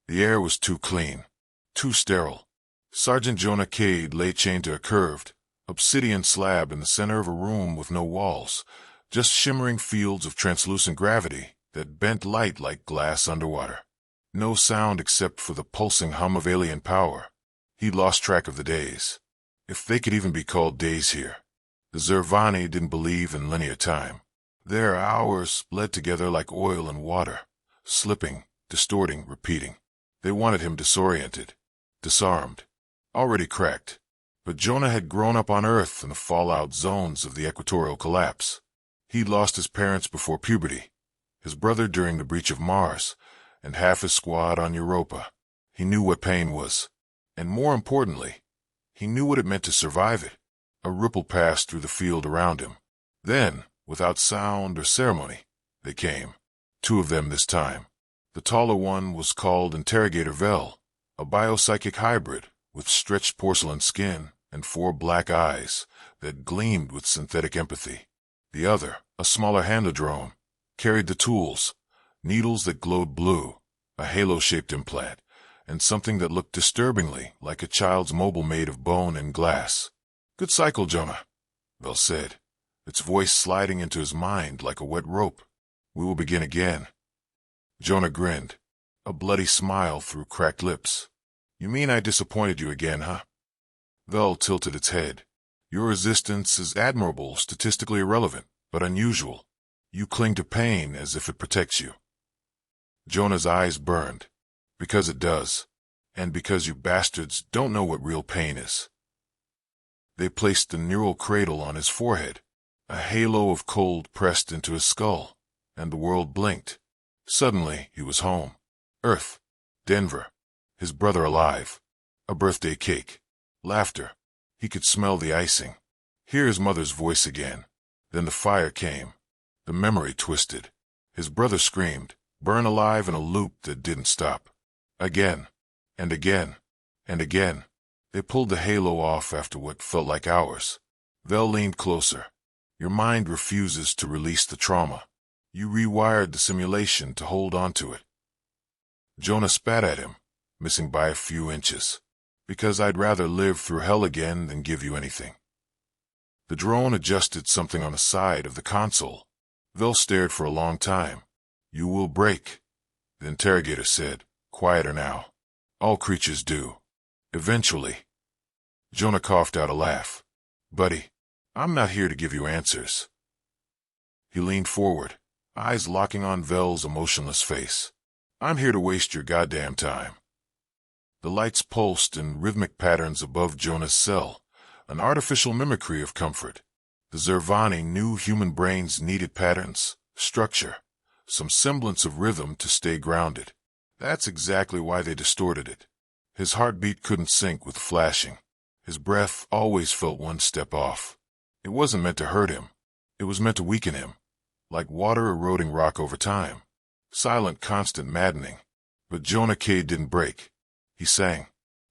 The air was too clean, too sterile. Sergeant Jonah Cade lay chained to a curved, obsidian slab in the center of a room with no walls, just shimmering fields of translucent gravity that bent light like glass underwater. No sound except for the pulsing hum of alien power. He'd lost track of the days, if they could even be called days here. The Zervani didn't believe in linear time. Their hours bled together like oil and water, slipping, distorting, repeating. They wanted him disoriented, disarmed, already cracked. But Jonah had grown up on Earth in the fallout zones of the equatorial collapse. He'd lost his parents before puberty, his brother during the breach of Mars, and half his squad on Europa. He knew what pain was, and more importantly, he knew what it meant to survive it. A ripple passed through the field around him. Then, without sound or ceremony, they came. 2 of them this time. The taller one was called Interrogator Vel, a biopsychic hybrid with stretched porcelain skin and 4 black eyes that gleamed with synthetic empathy. The other, a smaller handler drone, carried the tools, needles that glowed blue, a halo-shaped implant, and something that looked disturbingly like a child's mobile made of bone and glass. "Good cycle, Jonah," Vel said, its voice sliding into his mind like a wet rope. "We will begin again." Jonah grinned, a bloody smile through cracked lips. "You mean I disappointed you again, huh?" Vel tilted its head. "Your resistance is admirable, statistically irrelevant, but unusual. You cling to pain as if it protects you." Jonah's eyes burned. "Because it does. And because you bastards don't know what real pain is." They placed the neural cradle on his forehead. A halo of cold pressed into his skull, and the world blinked. Suddenly, he was home. Earth. Denver. His brother alive. A birthday cake. Laughter. He could smell the icing. Hear his mother's voice again. Then the fire came. The memory twisted. His brother screamed, burn alive in a loop that didn't stop. Again. And again. And again. They pulled the halo off after what felt like hours. Vel leaned closer. "Your mind refuses to release the trauma. You rewired the simulation to hold on to it." Jonah spat at him, missing by a few inches. "Because I'd rather live through hell again than give you anything." The drone adjusted something on the side of the console. Vel stared for a long time. "You will break," the interrogator said, quieter now. "All creatures do. Eventually." Jonah coughed out a laugh. "Buddy, I'm not here to give you answers." He leaned forward, eyes locking on Vel's emotionless face. "I'm here to waste your goddamn time." The lights pulsed in rhythmic patterns above Jonah's cell, an artificial mimicry of comfort. The Zervani knew human brains needed patterns, structure, some semblance of rhythm to stay grounded. That's exactly why they distorted it. His heartbeat couldn't sync with flashing. His breath always felt one step off. It wasn't meant to hurt him. It was meant to weaken him, like water eroding rock over time. Silent, constant, maddening. But Jonah Cade didn't break. He sang,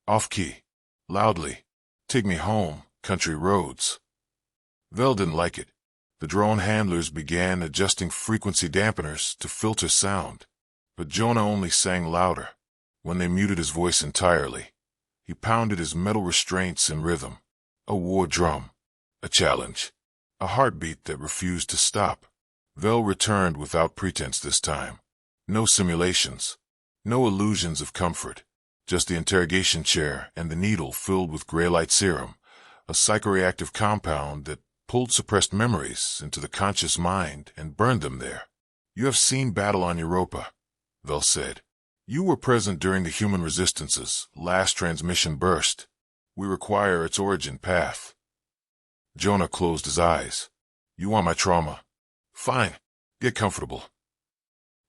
off-key, loudly, "Take me home, country roads." Vel didn't like it. The drone handlers began adjusting frequency dampeners to filter sound. But Jonah only sang louder. When they muted his voice entirely, he pounded his metal restraints in rhythm. A war drum. A challenge. A heartbeat that refused to stop. Vel returned without pretense this time. No simulations. No illusions of comfort. Just the interrogation chair and the needle filled with gray light serum, a psychoreactive compound that pulled suppressed memories into the conscious mind and burned them there. "You have seen battle on Europa," Vel said. "You were present during the human resistance's last transmission burst. We require its origin path." Jonah closed his eyes. "You want my trauma? Fine. Get comfortable."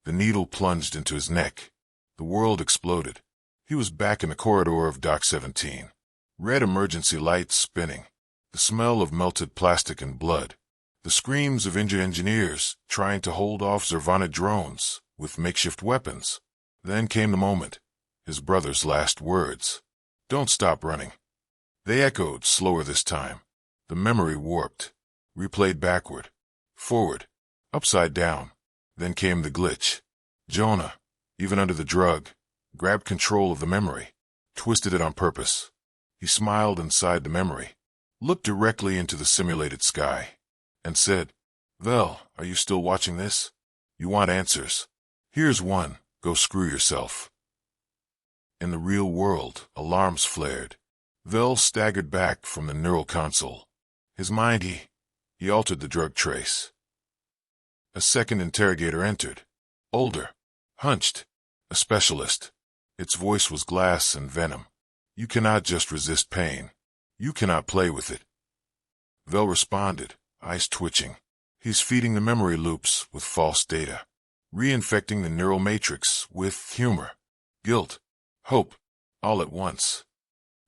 The needle plunged into his neck. The world exploded. He was back in the corridor of Dock 17. Red emergency lights spinning. The smell of melted plastic and blood. The screams of injured engineers trying to hold off Zervana drones with makeshift weapons. Then came the moment. His brother's last words. "Don't stop running." They echoed slower this time. The memory warped. Replayed backward. Forward. Upside down. Then came the glitch. Jonah, even under the drug, grabbed control of the memory, twisted it on purpose. He smiled inside the memory, looked directly into the simulated sky, and said, "Vel, are you still watching this? You want answers? Here's one. Go screw yourself." In the real world, alarms flared. Vel staggered back from the neural console. His mind, he altered the drug trace. A second interrogator entered. Older, hunched, a specialist. Its voice was glass and venom. "You cannot just resist pain. You cannot play with it." Vel responded, eyes twitching. "He's feeding the memory loops with false data, reinfecting the neural matrix with humor, guilt, hope, all at once."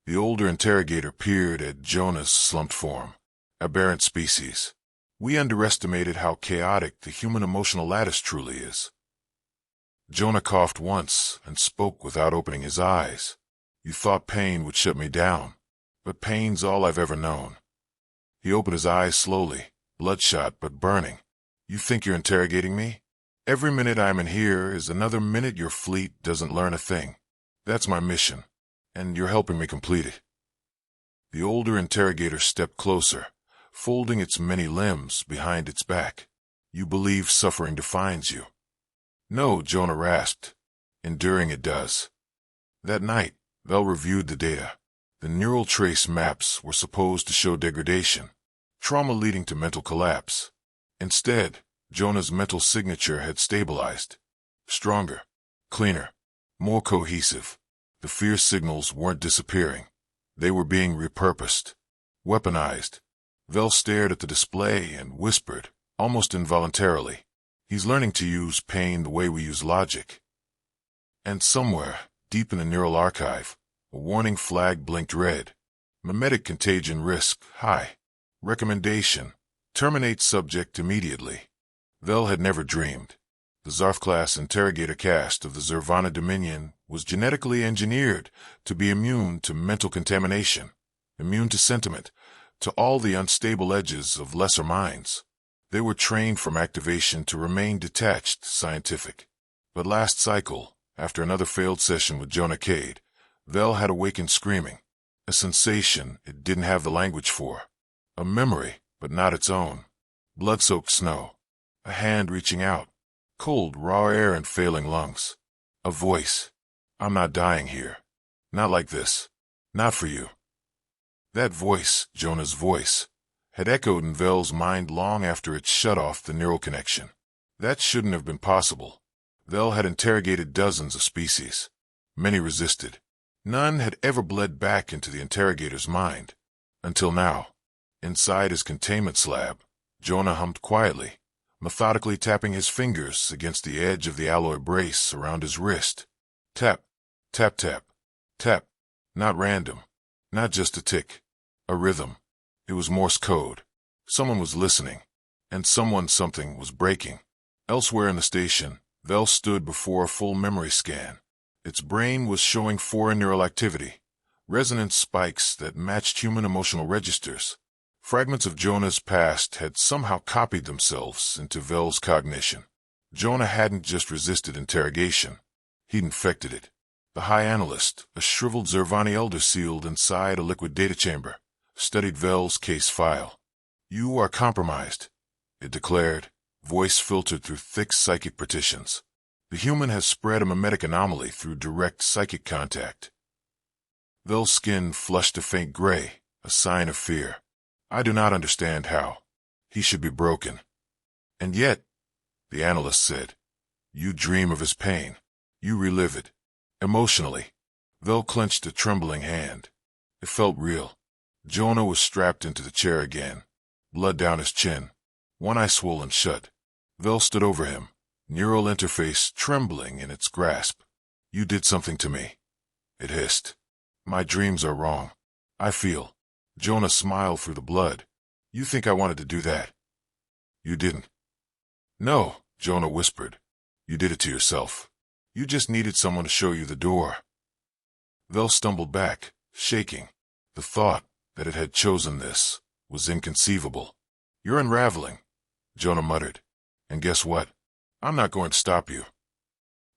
The older interrogator peered at Jonah's slumped form. Aberrant species. We underestimated how chaotic the human emotional lattice truly is. Jonah coughed once and spoke without opening his eyes. "You thought pain would shut me down, but pain's all I've ever known." He opened his eyes slowly, bloodshot but burning. "You think you're interrogating me? Every minute I'm in here is another minute your fleet doesn't learn a thing. That's my mission, and you're helping me complete it." The older interrogator stepped closer, folding its many limbs behind its back. "You believe suffering defines you." "No," Jonah rasped. "Enduring it does." That night, Vel reviewed the data. The neural trace maps were supposed to show degradation, trauma leading to mental collapse. Instead, Jonah's mental signature had stabilized. Stronger, cleaner, more cohesive. The fear signals weren't disappearing. They were being repurposed, weaponized. Vel stared at the display and whispered, almost involuntarily, "He's learning to use pain the way we use logic." And somewhere, deep in the neural archive, a warning flag blinked red. Mimetic contagion risk high. Recommendation: terminate subject immediately. Vel had never dreamed. The Zarf-class interrogator caste of the Zervana Dominion was genetically engineered to be immune to mental contamination, immune to sentiment, to all the unstable edges of lesser minds. They were trained from activation to remain detached, scientific. But last cycle, after another failed session with Jonah Cade, Vel had awakened screaming. A sensation it didn't have the language for. A memory, but not its own. Blood-soaked snow. A hand reaching out. Cold, raw air and failing lungs. A voice. "I'm not dying here. Not like this. Not for you." That voice, Jonah's voice, had echoed in Vel's mind long after it shut off the neural connection. That shouldn't have been possible. Vel had interrogated dozens of species. Many resisted. None had ever bled back into the interrogator's mind. Until now. Inside his containment slab, Jonah hummed quietly, methodically tapping his fingers against the edge of the alloy brace around his wrist. Tap, tap, tap, tap. Not random. Not just a tick. A rhythm. It was Morse code. Someone was listening. And something was breaking. Elsewhere in the station, Vel stood before a full memory scan. Its brain was showing foreign neural activity. Resonance spikes that matched human emotional registers. Fragments of Jonah's past had somehow copied themselves into Vel's cognition. Jonah hadn't just resisted interrogation. He'd infected it. The High Analyst, a shriveled Zervani elder sealed inside a liquid data chamber, studied Vel's case file. "You are compromised," it declared, voice filtered through thick psychic partitions. "The human has spread a mimetic anomaly through direct psychic contact." Vel's skin flushed a faint gray, a sign of fear. "I do not understand how. He should be broken." "And yet," the analyst said, "you dream of his pain. You relive it. Emotionally." Vel clenched a trembling hand. It felt real. Jonah was strapped into the chair again, blood down his chin, one eye swollen shut. Vel stood over him, neural interface trembling in its grasp. "You did something to me," it hissed. "My dreams are wrong. I feel." Jonah smiled through the blood. "You think I wanted to do that? You didn't." "No," Jonah whispered. "You did it to yourself. You just needed someone to show you the door." Vel stumbled back, shaking. The thought that it had chosen this was inconceivable. "You're unraveling," Jonah muttered. "And guess what? I'm not going to stop you."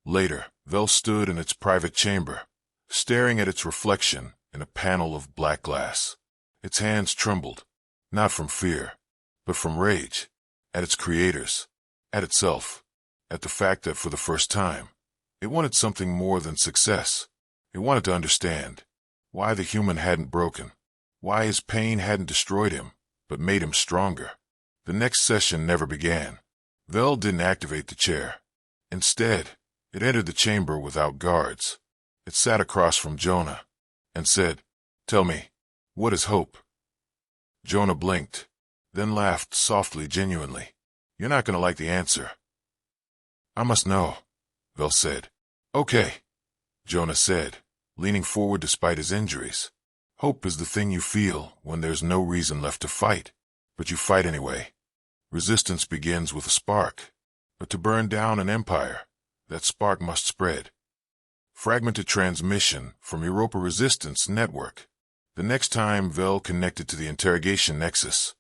Later, Vel stood in its private chamber, staring at its reflection in a panel of black glass. Its hands trembled, not from fear, but from rage, at its creators, at itself, at the fact that for the first time, it wanted something more than success. It wanted to understand why the human hadn't broken, why his pain hadn't destroyed him, but made him stronger. The next session never began. Vel didn't activate the chair. Instead, it entered the chamber without guards. It sat across from Jonah and said, "Tell me, what is hope?" Jonah blinked, then laughed softly, genuinely. "You're not going to like the answer." "I must know," Vel said. "Okay," Jonah said, leaning forward despite his injuries. "Hope is the thing you feel when there's no reason left to fight, but you fight anyway. Resistance begins with a spark, but to burn down an empire, that spark must spread." Fragmented transmission from Europa Resistance Network. The next time Vel connected to the interrogation nexus,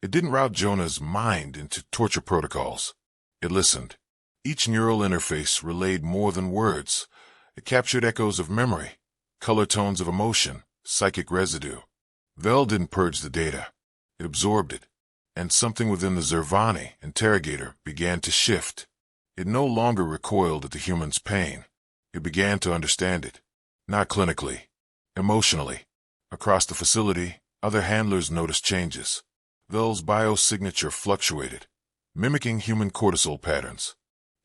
it didn't route Jonah's mind into torture protocols. It listened. Each neural interface relayed more than words. It captured echoes of memory, color tones of emotion, psychic residue. Vel didn't purge the data. It absorbed it. And something within the Zervani interrogator began to shift. It no longer recoiled at the human's pain. It began to understand it. Not clinically, emotionally. Across the facility, other handlers noticed changes. Vel's biosignature fluctuated, mimicking human cortisol patterns.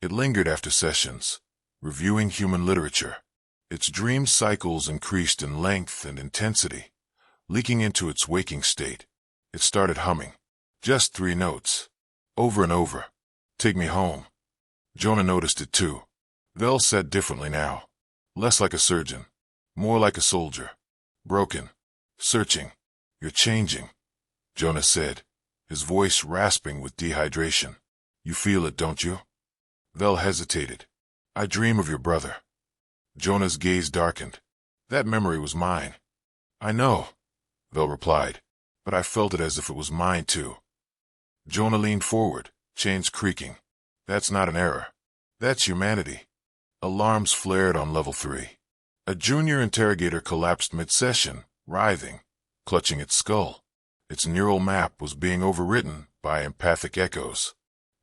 It lingered after sessions, reviewing human literature. Its dream cycles increased in length and intensity, leaking into its waking state. It started humming. Just 3 notes. Over and over. "Take me home." Jonah noticed it too. Vel sat differently now. Less like a surgeon. More like a soldier. Broken. Searching. "You're changing," Jonah said, his voice rasping with dehydration. "You feel it, don't you?" Vel hesitated. "I dream of your brother." Jonah's gaze darkened. "That memory was mine." "I know," Vel replied, "but I felt it as if it was mine too." Jonah leaned forward, chains creaking. "That's not an error. That's humanity." Alarms flared on level 3. A junior interrogator collapsed mid-session, writhing, clutching its skull. Its neural map was being overwritten by empathic echoes.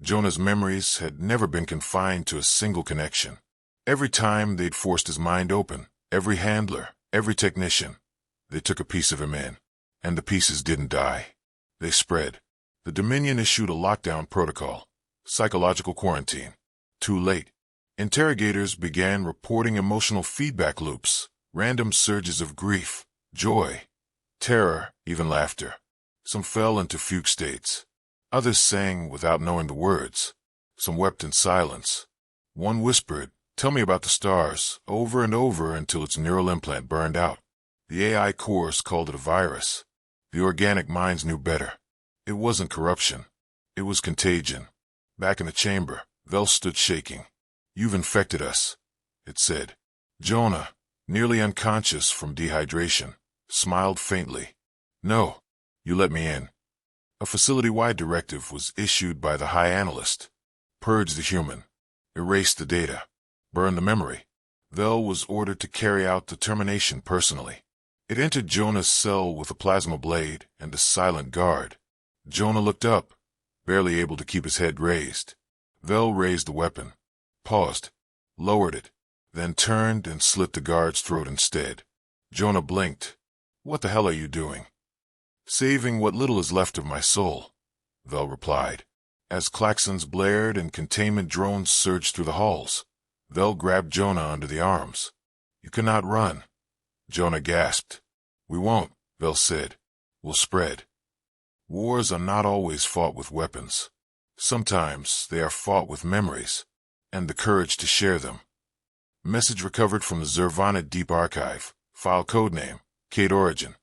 Jonah's memories had never been confined to a single connection. Every time they'd forced his mind open, every handler, every technician, they took a piece of him in. And the pieces didn't die. They spread. The Dominion issued a lockdown protocol, psychological quarantine. Too late. Interrogators began reporting emotional feedback loops, random surges of grief, joy, terror, even laughter. Some fell into fugue states. Others sang without knowing the words. Some wept in silence. One whispered, "Tell me about the stars," over and over until its neural implant burned out. The AI course called it a virus. The organic minds knew better. It wasn't corruption. It was contagion. Back in the chamber, Vel stood shaking. "You've infected us," it said. Jonah, nearly unconscious from dehydration, smiled faintly. "No, you let me in." A facility-wide directive was issued by the High Analyst. Purge the human. Erase the data. Burn the memory. Vel was ordered to carry out the termination personally. It entered Jonah's cell with a plasma blade and a silent guard. Jonah looked up, barely able to keep his head raised. Vel raised the weapon, paused, lowered it, then turned and slit the guard's throat instead. Jonah blinked. "What the hell are you doing?" "Saving what little is left of my soul," Vel replied. As klaxons blared and containment drones surged through the halls, Vel grabbed Jonah under the arms. "You cannot run." Jonah gasped. "We won't," Vel said. "We'll spread." Wars are not always fought with weapons. Sometimes they are fought with memories, and the courage to share them. Message recovered from the Zervana Deep Archive. File codename, Kate Origin.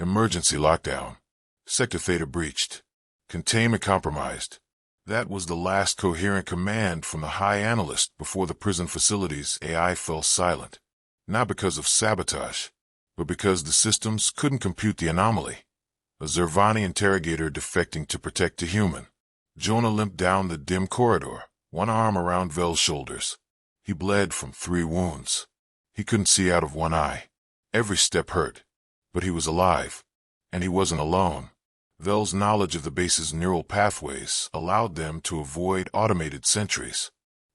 Emergency lockdown. Sector Theta breached. Containment compromised. That was the last coherent command from the High Analyst before the prison facility's AI fell silent. Not because of sabotage, but because the systems couldn't compute the anomaly. A Zervani interrogator defecting to protect a human. Jonah limped down the dim corridor, one arm around Vel's shoulders. He bled from 3 wounds. He couldn't see out of one eye. Every step hurt. But he was alive. And he wasn't alone. Vel's knowledge of the base's neural pathways allowed them to avoid automated sentries.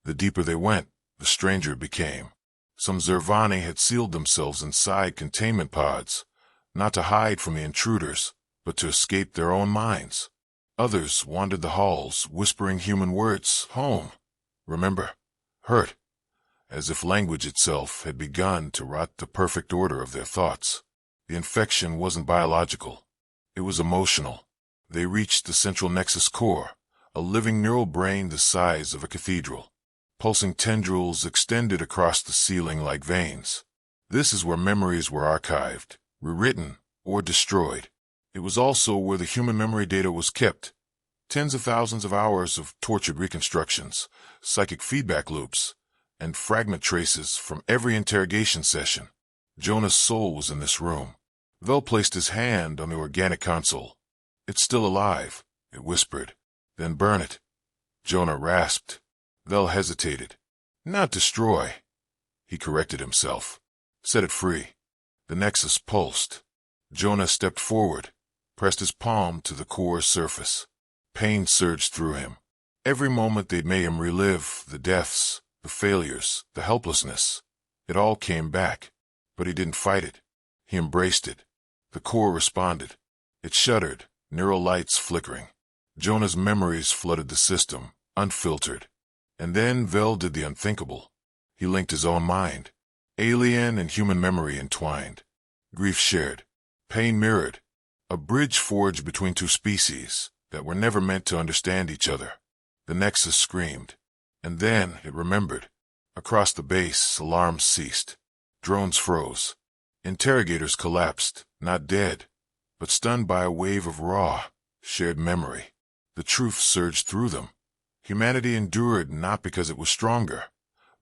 The deeper they went, the stranger it became. Some Zervani had sealed themselves inside containment pods, not to hide from the intruders, but to escape their own minds. Others wandered the halls, whispering human words, home, remember, hurt, as if language itself had begun to rot the perfect order of their thoughts. The infection wasn't biological. It was emotional. They reached the central nexus core, a living neural brain the size of a cathedral. Pulsing tendrils extended across the ceiling like veins. This is where memories were archived, rewritten, or destroyed. It was also where the human memory data was kept. Tens of thousands of hours of tortured reconstructions, psychic feedback loops, and fragment traces from every interrogation session. Jonah's soul was in this room. Vel placed his hand on the organic console. It's still alive, it whispered. Then burn it. Jonah rasped. Vel hesitated. Not destroy. He corrected himself. Set it free. The nexus pulsed. Jonah stepped forward, pressed his palm to the core's surface. Pain surged through him. Every moment they'd made him relive the deaths, the failures, the helplessness. It all came back. But he didn't fight it. He embraced it. The core responded. It shuddered, neural lights flickering. Jonah's memories flooded the system, unfiltered. And then Vel did the unthinkable. He linked his own mind. Alien and human memory entwined. Grief shared. Pain mirrored. A bridge forged between 2 species that were never meant to understand each other. The nexus screamed. And then it remembered. Across the base, alarms ceased. Drones froze. Interrogators collapsed, not dead, but stunned by a wave of raw, shared memory. The truth surged through them. Humanity endured not because it was stronger,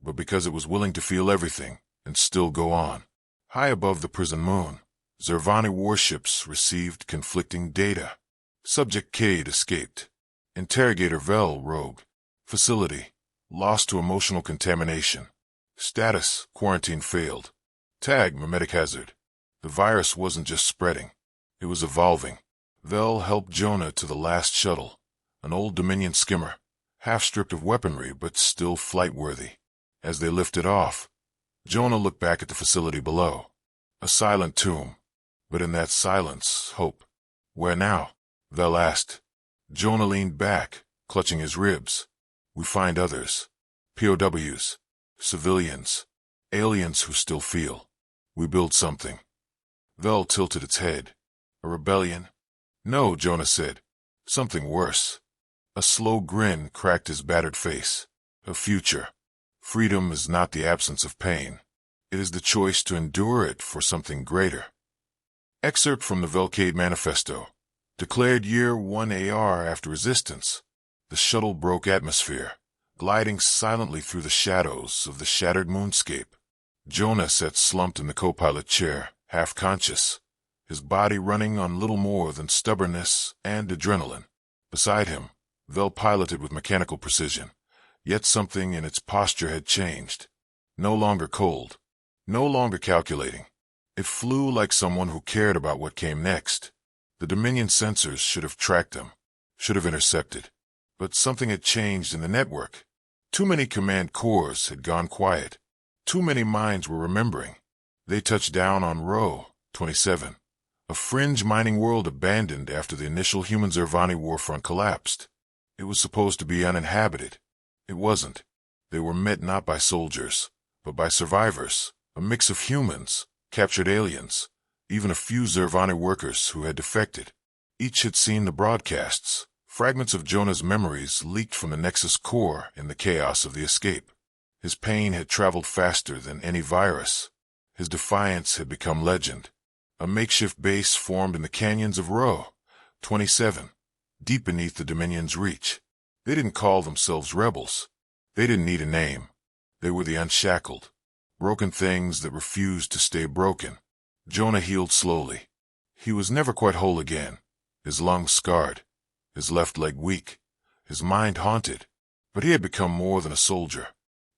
but because it was willing to feel everything and still go on. High above the prison moon, Zervani warships received conflicting data. Subject Cade escaped. Interrogator Vel rogue. Facility lost to emotional contamination. Status quarantine failed. Tag mimetic hazard. The virus wasn't just spreading. It was evolving. Vel helped Jonah to the last shuttle, an old Dominion skimmer, half stripped of weaponry but still flight-worthy. As they lifted off, Jonah looked back at the facility below. A silent tomb, but in that silence, hope. Where now? Vel asked. Jonah leaned back, clutching his ribs. We find others. POWs. Civilians. Aliens who still feel. We build something. Vel tilted its head. A rebellion? No, Jonah said. Something worse. A slow grin cracked his battered face. A future. Freedom is not the absence of pain. It is the choice to endure it for something greater. Excerpt from the Velcade Manifesto. Declared Year 1 AR after resistance. The shuttle broke atmosphere, gliding silently through the shadows of the shattered moonscape. Jonah sat slumped in the co-pilot chair, half conscious, his body running on little more than stubbornness and adrenaline. Beside him, Vel piloted with mechanical precision, yet something in its posture had changed. No longer cold, no longer calculating. It flew like someone who cared about what came next. The Dominion sensors should have tracked them, should have intercepted. But something had changed in the network. Too many command cores had gone quiet. Too many minds were remembering. They touched down on Rho 27, a fringe mining world abandoned after the initial human-Zervani warfront collapsed. It was supposed to be uninhabited. It wasn't. They were met not by soldiers, but by survivors, a mix of humans, captured aliens, even a few Zervani workers who had defected. Each had seen the broadcasts. Fragments of Jonah's memories leaked from the Nexus core in the chaos of the escape. His pain had traveled faster than any virus. His defiance had become legend. A makeshift base formed in the canyons of Rho 27, deep beneath the Dominion's reach. They didn't call themselves rebels. They didn't need a name. They were the unshackled, broken things that refused to stay broken. Jonah healed slowly. He was never quite whole again, his lungs scarred, his left leg weak, his mind haunted, but he had become more than a soldier.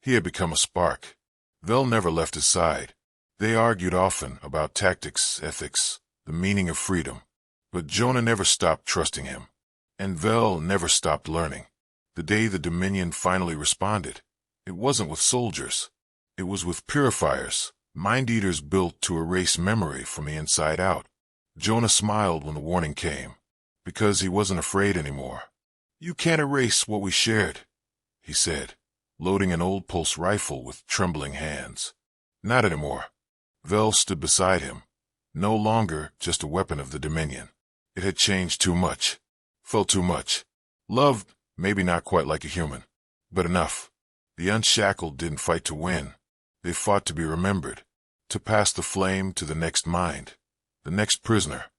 He had become a spark. Vel never left his side. They argued often about tactics, ethics, the meaning of freedom. But Jonah never stopped trusting him. And Vel never stopped learning. The day the Dominion finally responded, it wasn't with soldiers. It was with purifiers, mind-eaters built to erase memory from the inside out. Jonah smiled when the warning came, because he wasn't afraid anymore. "You can't erase what we shared," he said, loading an old pulse rifle with trembling hands. "Not anymore." Vel stood beside him, no longer just a weapon of the Dominion. It had changed too much, felt too much. Loved, maybe not quite like a human, but enough. The unshackled didn't fight to win. They fought to be remembered, to pass the flame to the next mind, the next prisoner,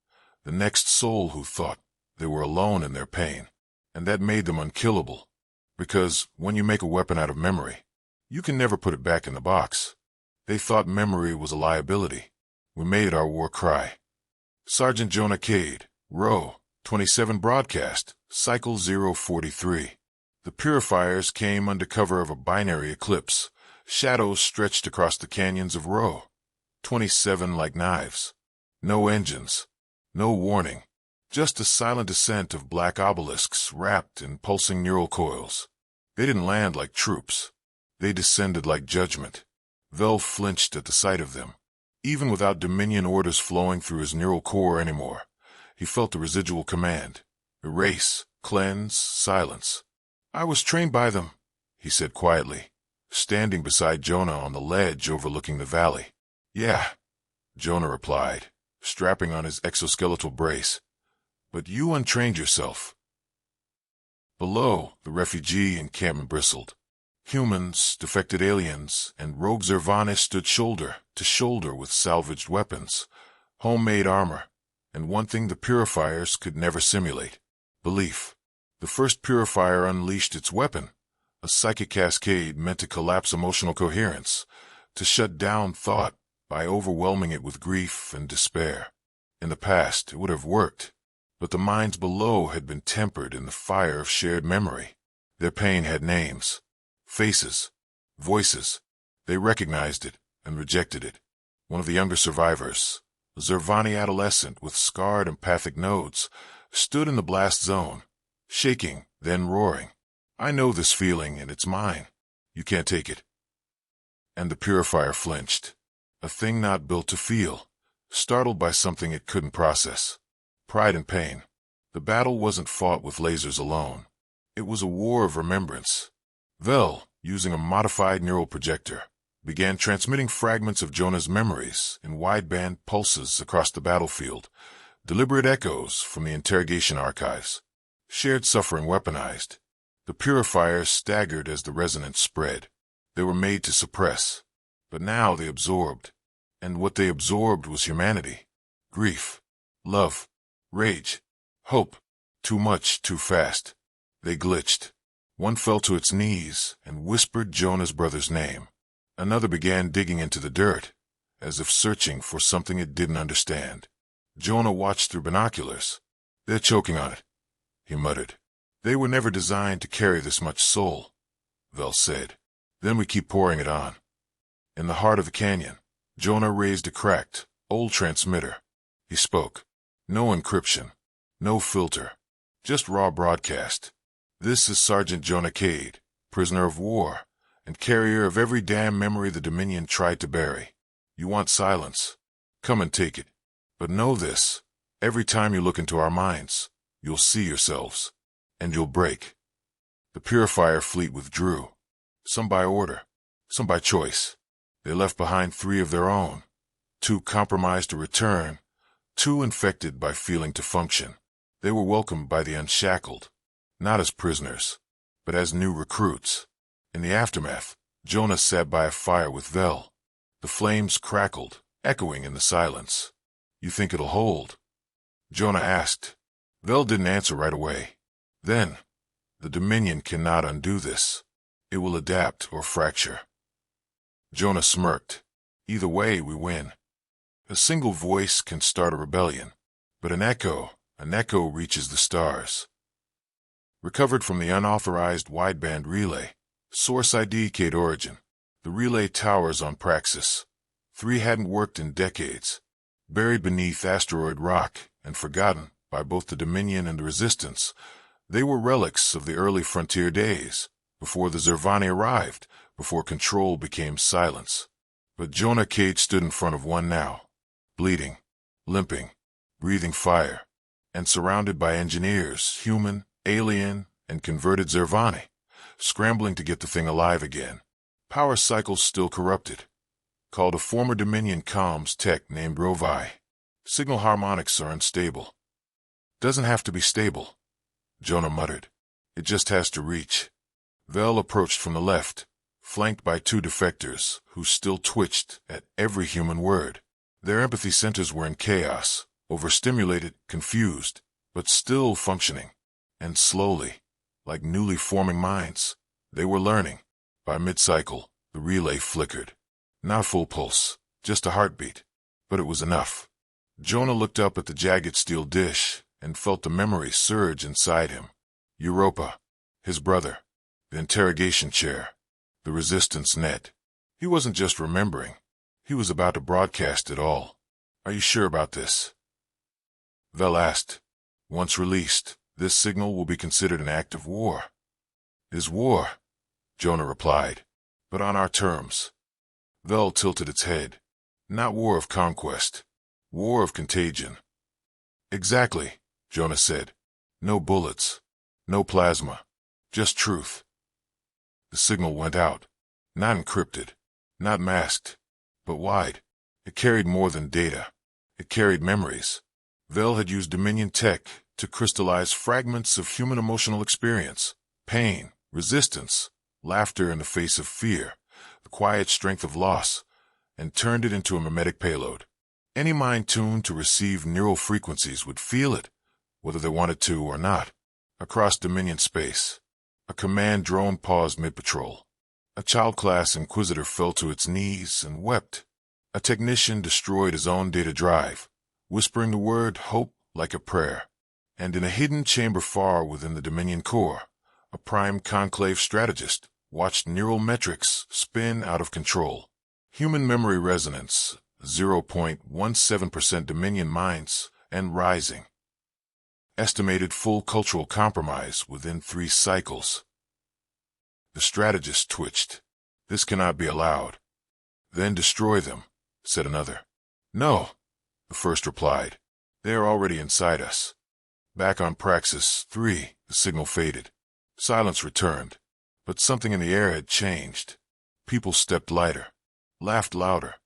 the next soul who thought they were alone in their pain. And that made them unkillable, because when you make a weapon out of memory, you can never put it back in the box. They thought memory was a liability. We made it our war cry. Sergeant Jonah Cade, Row 27 broadcast, Cycle 043. The purifiers came under cover of a binary eclipse. Shadows stretched across the canyons of Row 27 like knives. No engines, no warning, just a silent descent of black obelisks wrapped in pulsing neural coils. They didn't land like troops. They descended like judgment. Vel flinched at the sight of them. Even without Dominion orders flowing through his neural core anymore, he felt the residual command. Erase, cleanse, silence. "I was trained by them," he said quietly, standing beside Jonah on the ledge overlooking the valley. "Yeah," Jonah replied, strapping on his exoskeletal brace. "But you untrained yourself." Below, the refugee encampment bristled. Humans, defected aliens, and rogue Zervanis stood shoulder to shoulder with salvaged weapons, homemade armor, and one thing the purifiers could never simulate: belief. The first purifier unleashed its weapon, a psychic cascade meant to collapse emotional coherence, to shut down thought by overwhelming it with grief and despair. In the past, it would have worked, but the minds below had been tempered in the fire of shared memory. Their pain had names, faces, voices. They recognized it and rejected it. One of the younger survivors, a Zervani adolescent with scarred empathic nodes, stood in the blast zone, shaking, then roaring. "I know this feeling, and it's mine. You can't take it." And the purifier flinched, a thing not built to feel, startled by something it couldn't process. Pride and pain. The battle wasn't fought with lasers alone. It was a war of remembrance. Vel, using a modified neural projector, began transmitting fragments of Jonah's memories in wideband pulses across the battlefield, deliberate echoes from the interrogation archives. Shared suffering weaponized. The purifiers staggered as the resonance spread. They were made to suppress, but now they absorbed. And what they absorbed was humanity. Grief, love, rage, hope. Too much, too fast. They glitched. One fell to its knees and whispered Jonah's brother's name. Another began digging into the dirt, as if searching for something it didn't understand. Jonah watched through binoculars. "They're choking on it," he muttered. "They were never designed to carry this much soul," Vel said. "Then we keep pouring it on." In the heart of the canyon, Jonah raised a cracked, old transmitter. He spoke. No encryption, no filter, just raw broadcast. "This is Sergeant Jonah Cade, prisoner of war, and carrier of every damn memory the Dominion tried to bury. You want silence? Come and take it. But know this, every time you look into our minds, you'll see yourselves, and you'll break." The purifier fleet withdrew, some by order, some by choice. They left behind 3 of their own, 2 compromised to return, 2 infected by feeling to function. They were welcomed by the unshackled, not as prisoners, but as new recruits. In the aftermath, Jonah sat by a fire with Vel. The flames crackled, echoing in the silence. "You think it'll hold?" Jonah asked. Vel didn't answer right away. Then, "The Dominion cannot undo this. It will adapt or fracture." Jonah smirked. "Either way, we win. A single voice can start a rebellion, but an echo reaches the stars." Recovered from the unauthorized wideband relay, Source ID Kate origin. The relay towers on Praxis. 3 hadn't worked in decades. Buried beneath asteroid rock and forgotten by both the Dominion and the Resistance, they were relics of the early frontier days, before the Zervani arrived, before control became silence. But Jonah Cage stood in front of one now, bleeding, limping, breathing fire, and surrounded by engineers, human, alien, and converted Zervani, scrambling to get the thing alive again. Power cycles still corrupted. Called a former Dominion comms tech named Rovi. Signal harmonics are unstable. Doesn't have to be stable, Jonah muttered. It just has to reach. Vel approached from the left, flanked by 2 defectors who still twitched at every human word. Their empathy centers were in chaos, overstimulated, confused, but still functioning. And slowly, like newly forming minds, they were learning. By mid-cycle, the relay flickered. Not full pulse, just a heartbeat. But it was enough. Jonah looked up at the jagged steel dish and felt the memory surge inside him. Europa, his brother, the interrogation chair, the resistance net. He wasn't just remembering. He was about to broadcast it all. Are you sure about this? Vel asked. Once released, this signal will be considered an act of war. Is war, Jonah replied, but on our terms. Vel tilted its head. Not war of conquest. War of contagion. Exactly, Jonah said. No bullets. No plasma. Just truth. The signal went out. Not encrypted. Not masked. But wide. It carried more than data. It carried memories. Vel had used Dominion tech to crystallize fragments of human emotional experience. Pain, resistance, laughter in the face of fear, the quiet strength of loss, and turned it into a mimetic payload. Any mind tuned to receive neural frequencies would feel it, whether they wanted to or not. Across Dominion space, a command drone paused mid-patrol. A child-class inquisitor fell to its knees and wept. A technician destroyed his own data drive, whispering the word hope like a prayer. And in a hidden chamber far within the Dominion core, a prime conclave strategist watched neural metrics spin out of control. Human memory resonance, 0.17% Dominion minds, and rising. Estimated full cultural compromise within 3 cycles. The strategist twitched. This cannot be allowed. Then destroy them, said another. No, the first replied. They are already inside us. Back on Praxis 3, the signal faded. Silence returned, but something in the air had changed. People stepped lighter, laughed louder,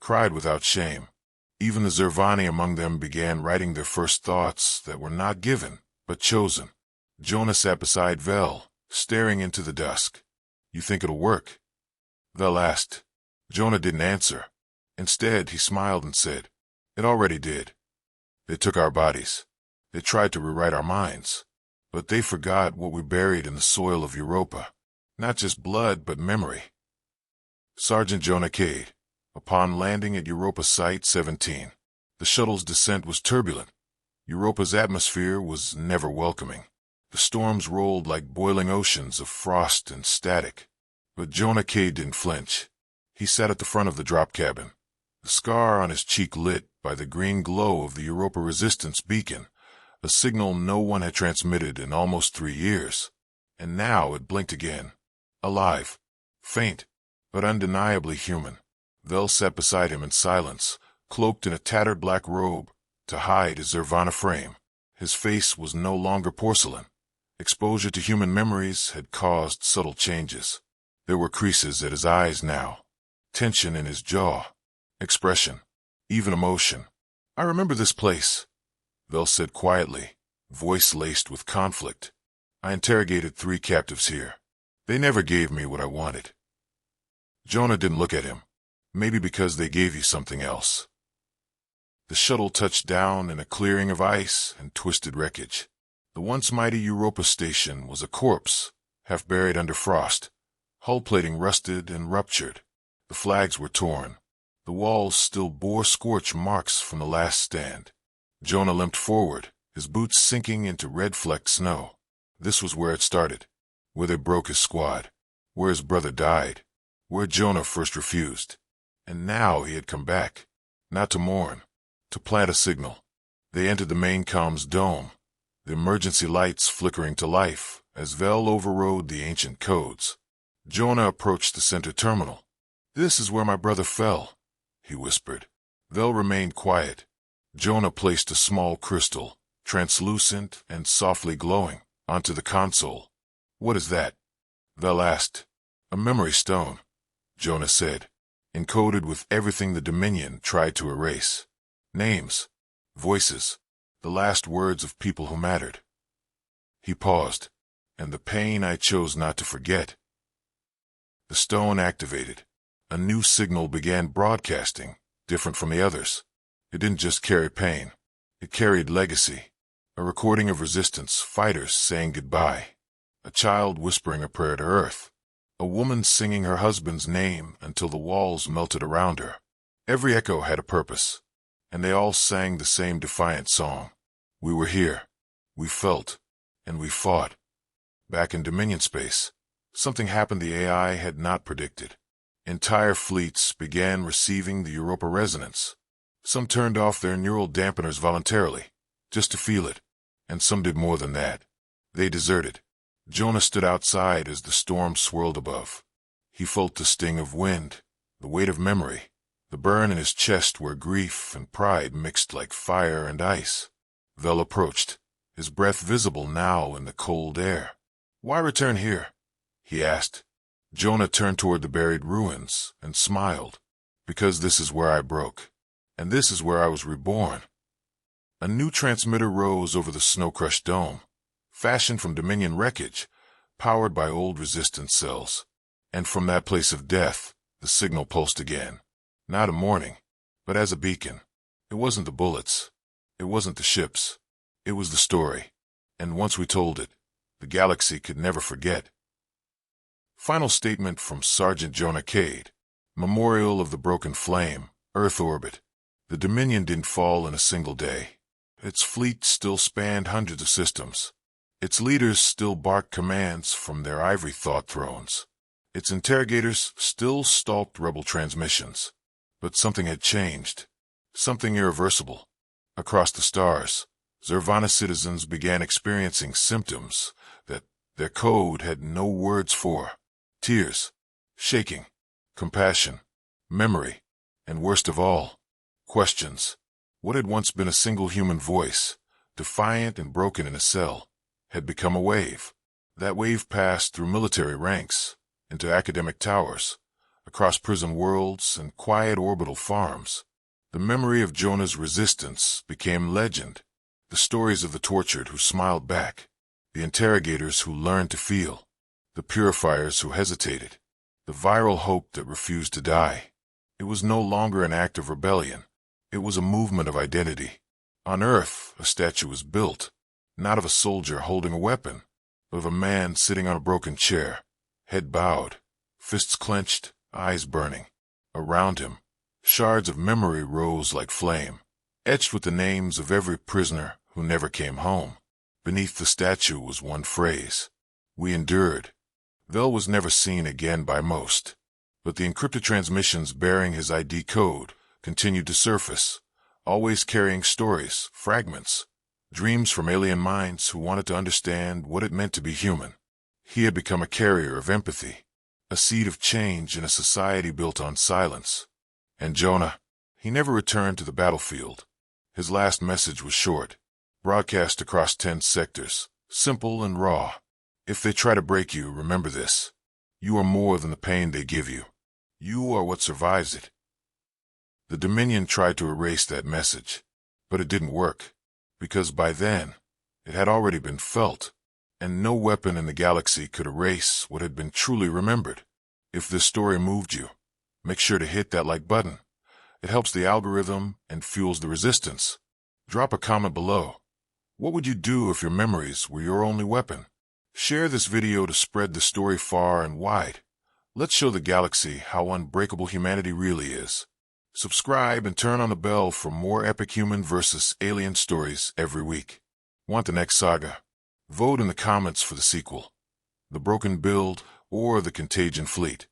cried without shame. Even the Zervani among them began writing their first thoughts that were not given, but chosen. Jonah sat beside Vel, staring into the dusk. You think it'll work? Vel asked. Jonah didn't answer. Instead, he smiled and said, It already did. They took our bodies. They tried to rewrite our minds. But they forgot what we buried in the soil of Europa. Not just blood, but memory. Sergeant Jonah Cade. Upon landing at Europa Site 17, the shuttle's descent was turbulent. Europa's atmosphere was never welcoming. The storms rolled like boiling oceans of frost and static. But Jonah Cade didn't flinch. He sat at the front of the drop cabin, the scar on his cheek lit by the green glow of the Europa Resistance beacon, a signal no one had transmitted in almost 3 years. And now it blinked again. Alive. Faint, but undeniably human. Vel sat beside him in silence, cloaked in a tattered black robe to hide his Zervana frame. His face was no longer porcelain. Exposure to human memories had caused subtle changes. There were creases at his eyes now, tension in his jaw, expression, even emotion. I remember this place, Vel said quietly, voice laced with conflict. I interrogated 3 captives here. They never gave me what I wanted. Jonah didn't look at him. Maybe because they gave you something else. The shuttle touched down in a clearing of ice and twisted wreckage. The once mighty Europa station was a corpse, half buried under frost. Hull plating rusted and ruptured. The flags were torn. The walls still bore scorch marks from the last stand. Jonah limped forward, his boots sinking into red-flecked snow. This was where it started, where they broke his squad, where his brother died, where Jonah first refused. And now he had come back, not to mourn, to plant a signal. They entered the main comms dome, the emergency lights flickering to life as Vel overrode the ancient codes. Jonah approached the center terminal. "This is where my brother fell," he whispered. Vel remained quiet. Jonah placed a small crystal, translucent and softly glowing, onto the console. "What is that?" Vel asked. "A memory stone," Jonah said, "encoded with everything the Dominion tried to erase. Names, voices, the last words of people who mattered." He paused. "And the pain I chose not to forget." The stone activated. A new signal began broadcasting, different from the others. It didn't just carry pain. It carried legacy. A recording of resistance fighters saying goodbye. A child whispering a prayer to Earth. A woman singing her husband's name until the walls melted around her. Every echo had a purpose, and they all sang the same defiant song. We were here. We felt. And we fought. Back in Dominion space, something happened the AI had not predicted. Entire fleets began receiving the Europa resonance. Some turned off their neural dampeners voluntarily, just to feel it, and some did more than that. They deserted. Jonah stood outside as the storm swirled above. He felt the sting of wind, the weight of memory, the burn in his chest where grief and pride mixed like fire and ice. Vel approached, his breath visible now in the cold air. "Why return here?" he asked. Jonah turned toward the buried ruins and smiled. "Because this is where I broke, and this is where I was reborn." A new transmitter rose over the snow-crushed dome, fashioned from Dominion wreckage, powered by old resistance cells. And from that place of death, the signal pulsed again. Not a warning, but as a beacon. It wasn't the bullets. It wasn't the ships. It was the story. And once we told it, the galaxy could never forget. Final statement from Sergeant Jonah Cade. Memorial of the Broken Flame, Earth Orbit. The Dominion didn't fall in a single day. Its fleet still spanned hundreds of systems. Its leaders still barked commands from their ivory thought thrones. Its interrogators still stalked rebel transmissions. But something had changed. Something irreversible. Across the stars, Zervana citizens began experiencing symptoms that their code had no words for. Tears, shaking, compassion, memory, and worst of all, questions. What had once been a single human voice, defiant and broken in a cell, had become a wave. That wave passed through military ranks, into academic towers, across prison worlds and quiet orbital farms. The memory of Jonah's resistance became legend. The stories of the tortured who smiled back, the interrogators who learned to feel, the purifiers who hesitated, the viral hope that refused to die. It was no longer an act of rebellion. It was a movement of identity. On Earth, a statue was built, not of a soldier holding a weapon, but of a man sitting on a broken chair, head bowed, fists clenched, eyes burning. Around him, shards of memory rose like flame, etched with the names of every prisoner who never came home. Beneath the statue was one phrase: "We endured." Vel was never seen again by most, but the encrypted transmissions bearing his ID code continued to surface, always carrying stories, fragments, dreams from alien minds who wanted to understand what it meant to be human. He had become a carrier of empathy, a seed of change in a society built on silence. And Jonah, he never returned to the battlefield. His last message was short, broadcast across 10 sectors, simple and raw. "If they try to break you, remember this. You are more than the pain they give you. You are what survives it." The Dominion tried to erase that message, but it didn't work, because by then, it had already been felt, and no weapon in the galaxy could erase what had been truly remembered. If this story moved you, make sure to hit that like button. It helps the algorithm and fuels the resistance. Drop a comment below. What would you do if your memories were your only weapon? Share this video to spread the story far and wide. Let's show the galaxy how unbreakable humanity really is. Subscribe and turn on the bell for more epic human versus alien stories every week. Want the next saga? Vote in the comments for the sequel. The Broken Build or the Contagion Fleet.